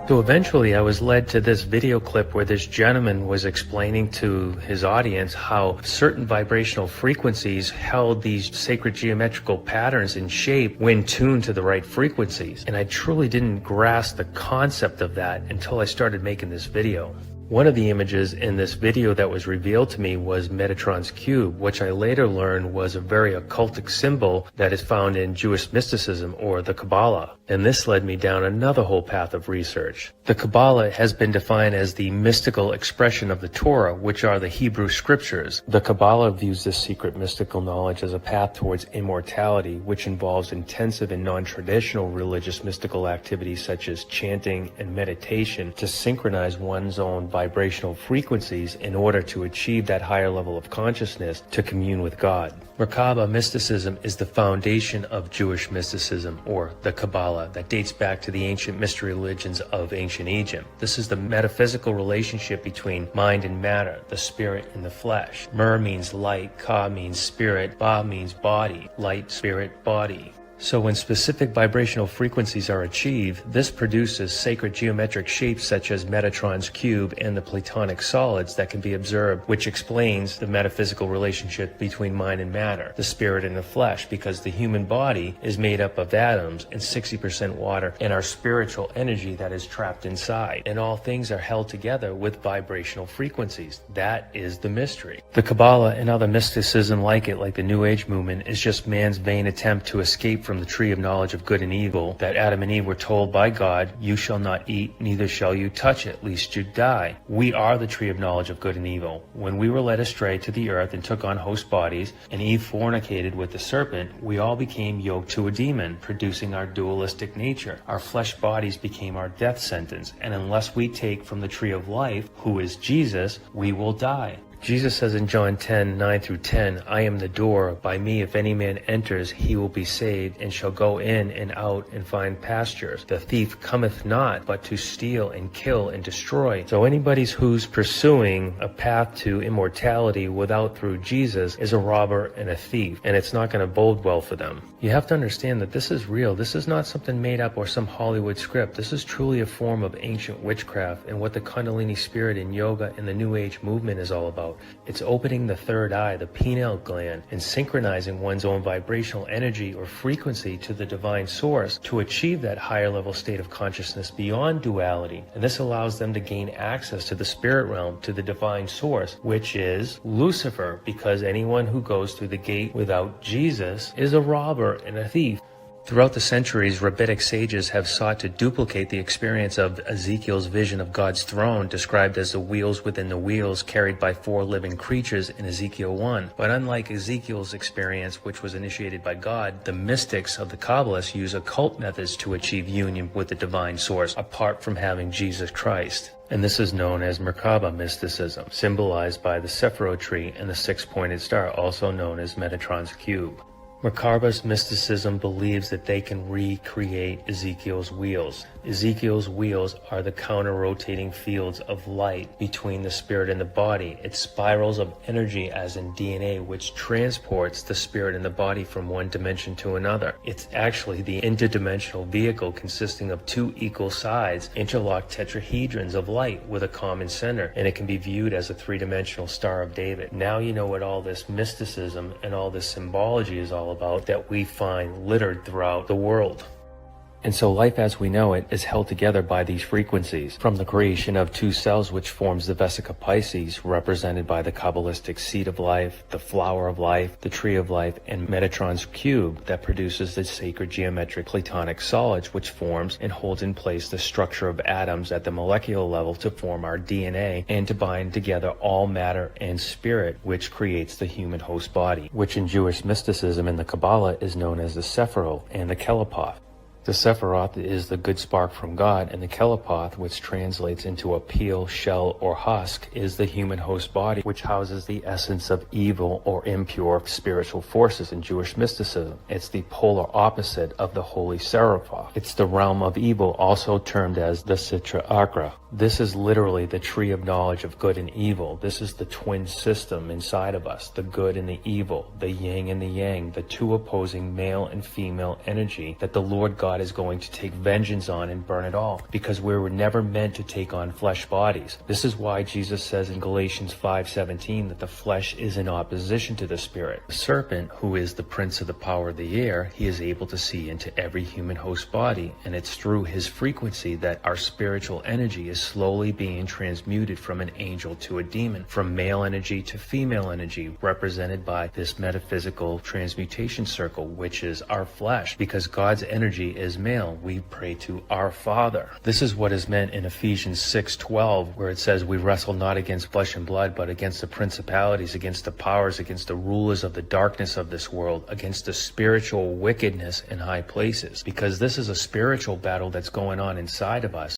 So eventually I was led to this video clip where this gentleman was explaining to his audience how certain vibrational frequencies held these sacred geometrical patterns in shape when tuned to the right frequencies. And I truly didn't grasp the concept of that until I started making this video. One of the images in this video that was revealed to me was Metatron's cube, which I later learned was a very occultic symbol that is found in Jewish mysticism or the Kabbalah. And this led me down another whole path of research. The Kabbalah has been defined as the mystical expression of the Torah, which are the Hebrew scriptures. The Kabbalah views this secret mystical knowledge as a path towards immortality, which involves intensive and non-traditional religious mystical activities such as chanting and meditation to synchronize one's own vibrational frequencies in order to achieve that higher level of consciousness to commune with God. Merkaba mysticism is the foundation of Jewish mysticism, or the Kabbalah, that dates back to the ancient mystery religions of ancient Egypt. This is the metaphysical relationship between mind and matter, the spirit and the flesh. Mer means light, Ka means spirit, Ba means body, light, spirit, body. So when specific vibrational frequencies are achieved, this produces sacred geometric shapes such as Metatron's cube and the Platonic solids that can be observed, which explains the metaphysical relationship between mind and matter, the spirit and the flesh, because the human body is made up of atoms and 60% water and our spiritual energy that is trapped inside. And all things are held together with vibrational frequencies. That is the mystery. The Kabbalah and other mysticism like it, like the New Age movement, is just man's vain attempt to escape from the tree of knowledge of good and evil that Adam and Eve were told by God, you shall not eat, neither shall you touch it, lest you die. We are the tree of knowledge of good and evil. When we were led astray to the earth and took on host bodies, and Eve fornicated with the serpent, we all became yoked to a demon, producing our dualistic nature. Our flesh bodies became our death sentence, and unless we take from the tree of life, who is Jesus, we will die. Jesus says in John 10:9-10, I am the door. By me, if any man enters, he will be saved, and shall go in and out and find pastures. The thief cometh not, but to steal and kill and destroy. So anybody who's pursuing a path to immortality without through Jesus is a robber and a thief, and it's not going to bode well for them. You have to understand that this is real. This is not something made up or some Hollywood script. This is truly a form of ancient witchcraft and what the Kundalini spirit in yoga and the New Age movement is all about. It's opening the third eye, the pineal gland, and synchronizing one's own vibrational energy or frequency to the divine source to achieve that higher level state of consciousness beyond duality. And this allows them to gain access to the spirit realm, to the divine source, which is Lucifer, because anyone who goes through the gate without Jesus is a robber and a thief. Throughout the centuries, rabbinic sages have sought to duplicate the experience of Ezekiel's vision of God's throne, described as the wheels within the wheels carried by 4 living creatures in Ezekiel 1. But unlike Ezekiel's experience, which was initiated by God, the mystics of the Kabbalists use occult methods to achieve union with the divine source, apart from having Jesus Christ. And this is known as Merkaba mysticism, symbolized by the Sephirot tree and the 6-pointed star, also known as Metatron's cube. Merkaba's mysticism believes that they can recreate Ezekiel's wheels. Ezekiel's wheels are the counter-rotating fields of light between the spirit and the body. It's spirals of energy as in DNA, which transports the spirit and the body from one dimension to another. It's actually the interdimensional vehicle consisting of 2 equal sides, interlocked tetrahedrons of light with a common center, and it can be viewed as a 3-dimensional Star of David. Now you know what all this mysticism and all this symbology is all about that we find littered throughout the world. And so life as we know it is held together by these frequencies, from the creation of 2 cells which forms the Vesica Pisces, represented by the Kabbalistic seed of life, the flower of life, the tree of life, and Metatron's cube that produces the sacred geometric Platonic solids which forms and holds in place the structure of atoms at the molecular level to form our DNA and to bind together all matter and spirit, which creates the human host body, which in Jewish mysticism and the Kabbalah is known as the Sephiroth and the Kelepoth. The Sephiroth is the good spark from God, and the Kelepoth, which translates into a peel, shell, or husk, is the human host body, which houses the essence of evil or impure spiritual forces in Jewish mysticism. It's the polar opposite of the holy Seraphoth. It's the realm of evil, also termed as the Sitra Achra. This is literally the tree of knowledge of good and evil. This is the twin system inside of us, the good and the evil, the yin and the yang, the two opposing male and female energy that the Lord God is going to take vengeance on and burn it all, because we were never meant to take on flesh bodies. This is why Jesus says in Galatians 5:17 that the flesh is in opposition to the spirit. The serpent, who is the prince of the power of the air, he is able to see into every human host body, and it's through his frequency that our spiritual energy is slowly being transmuted from an angel to a demon, from male energy to female energy, represented by this metaphysical transmutation circle, which is our flesh. Because God's energy is male, we pray to our Father. This is what is meant in Ephesians 6:12, where it says, we wrestle not against flesh and blood, but against the principalities, against the powers, against the rulers of the darkness of this world, against the spiritual wickedness in high places. Because this is a spiritual battle that's going on inside of us.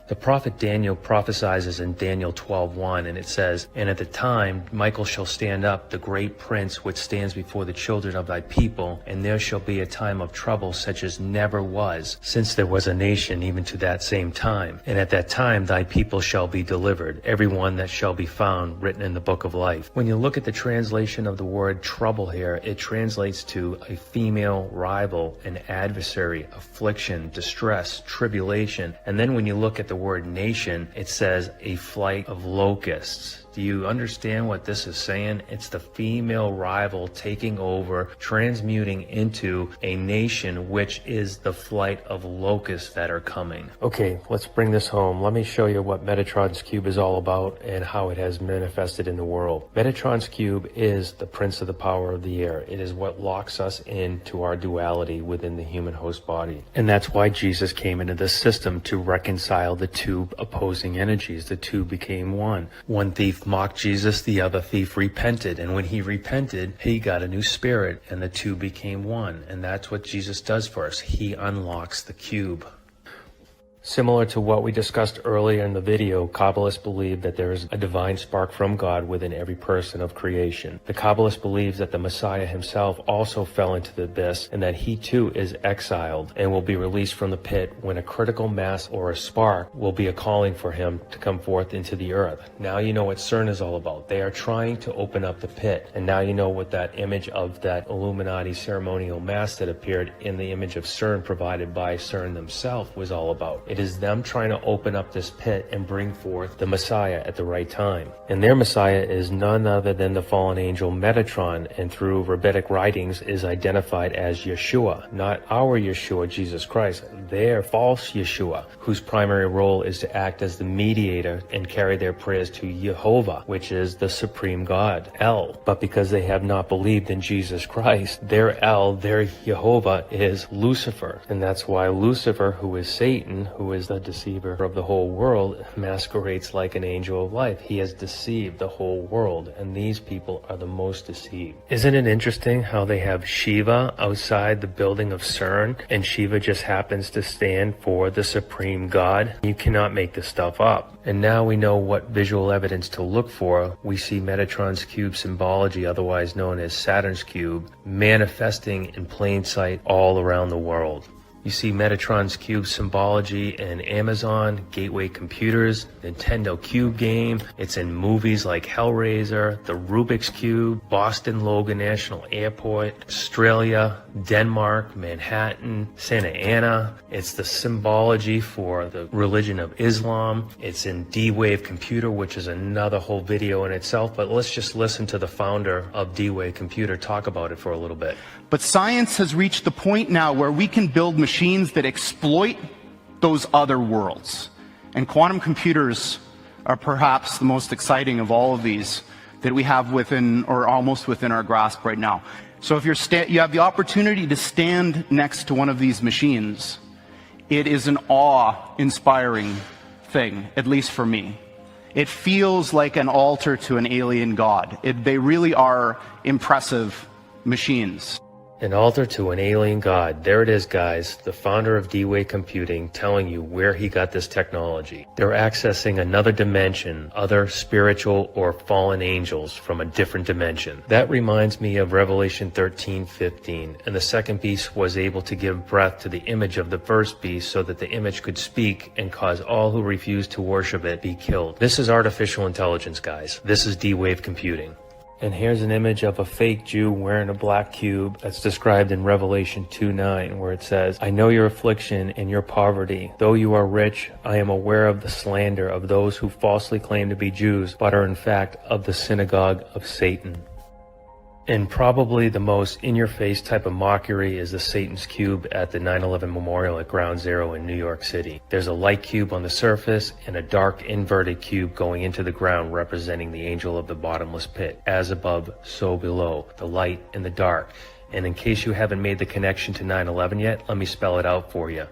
The prophet Daniel prophesies in Daniel 12:1, and it says, and at the time Michael shall stand up, the great prince which stands before the children of thy people, and there shall be a time of trouble such as never was, since there was a nation even to that same time. And at that time thy people shall be delivered, every one that shall be found written in the book of life. When you look at the translation of the word trouble here, it translates to a female rival, an adversary, affliction, distress, tribulation. And then when you look at the word nation, it says a flight of locusts. Do you understand what this is saying? It's the female rival taking over, transmuting into a nation, which is the flight of locusts that are coming. Okay, let's bring this home. Let me show you what Metatron's cube is all about and how it has manifested in the world. Metatron's cube is the prince of the power of the air. It is what locks us into our duality within the human host body. And that's why Jesus came into this system, to reconcile the two opposing energies. The two became one. One thief mocked Jesus, the other thief repented, and when he repented, he got a new spirit, and the two became one. And that's what Jesus does for us. He unlocks the cube. Similar to what we discussed earlier in the video, Kabbalists believe that there is a divine spark from God within every person of creation. The Kabbalist believes that the Messiah himself also fell into the abyss, and that he too is exiled and will be released from the pit when a critical mass or a spark will be a calling for him to come forth into the earth. Now you know what CERN is all about. They are trying to open up the pit, and now you know what that image of that Illuminati ceremonial mass that appeared in the image of CERN provided by CERN themselves was all about. It is them trying to open up this pit and bring forth the Messiah at the right time. And their Messiah is none other than the fallen angel Metatron, and through rabbinic writings is identified as Yeshua, not our Yeshua, Jesus Christ, their false Yeshua, whose primary role is to act as the mediator and carry their prayers to Jehovah, which is the supreme God, El. But because they have not believed in Jesus Christ, their El, their Jehovah, is Lucifer. And that's why Lucifer, who is Satan, who is the deceiver of the whole world, masquerades like an angel of light. He has deceived the whole world, and these people are the most deceived. Isn't it interesting how they have Shiva outside the building of CERN, and Shiva just happens to stand for the supreme God? You cannot make this stuff up. And now we know what visual evidence to look for. We see Metatron's cube symbology, otherwise known as Saturn's cube, manifesting in plain sight all around the world. You see Metatron's cube symbology in Amazon, Gateway Computers, Nintendo Cube game. It's in movies like Hellraiser, the Rubik's Cube, Boston Logan National Airport, Australia, Denmark, Manhattan, Santa Ana. It's the symbology for the religion of Islam. It's in D-Wave Computer, which is another whole video in itself. But let's just listen to the founder of D-Wave Computer talk about it for a little bit. But science has reached the point now where we can build machines that exploit those other worlds. And quantum computers are perhaps the most exciting of all of these that we have within, or almost within, our grasp right now. So if you have the opportunity to stand next to one of these machines, it is an awe-inspiring thing, at least for me. It feels like an altar to an alien god. They really are impressive machines. An altar to an alien god. There it is, guys. The founder of D-Wave Computing telling you where he got this technology. They're accessing another dimension, other spiritual or fallen angels from a different dimension. That reminds me of Revelation 13:15. And the second beast was able to give breath to the image of the first beast so that the image could speak and cause all who refused to worship it be killed. This is artificial intelligence, guys. This is D-Wave Computing. And here's an image of a fake Jew wearing a black cube that's described in Revelation 2:9, where it says, I know your affliction and your poverty. Though you are rich, I am aware of the slander of those who falsely claim to be Jews, but are in fact of the synagogue of Satan. And probably the most in-your-face type of mockery is the Satan's Cube at the 9/11 Memorial at Ground Zero in New York City. There's a light cube on the surface and a dark inverted cube going into the ground representing the angel of the bottomless pit. As above, so below, the light and the dark. And in case you haven't made the connection to 9/11 yet, let me spell it out for you.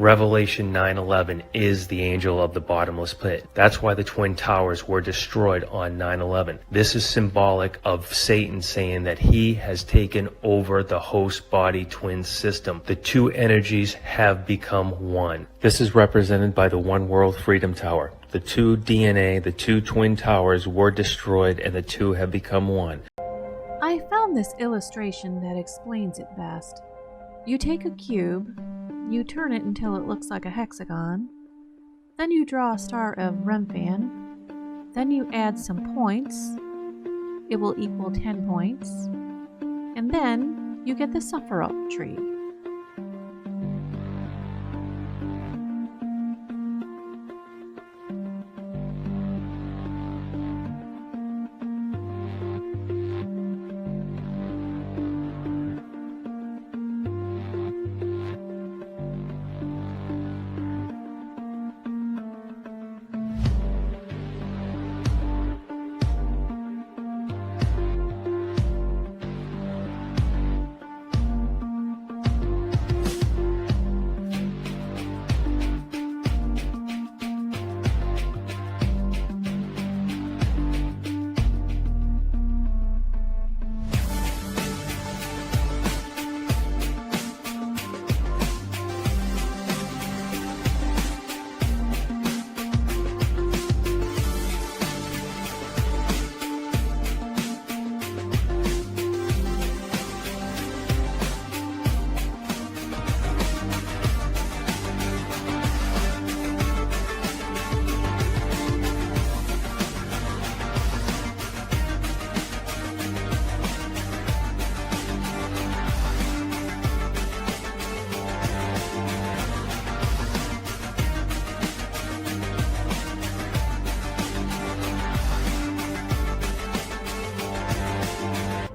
Revelation 9:11 is the angel of the bottomless pit. That's why the Twin Towers were destroyed on 9/11. This is symbolic of Satan saying that he has taken over the host body twin system. The two energies have become one. This is represented by the One World Freedom Tower. The two DNA, the two Twin Towers were destroyed and the two have become one. I found this illustration that explains it best. You take a cube, you turn it until it looks like a hexagon, then you draw a star of Remphan, then you add some points, it will equal 10 points, and then you get the Sephiroth tree.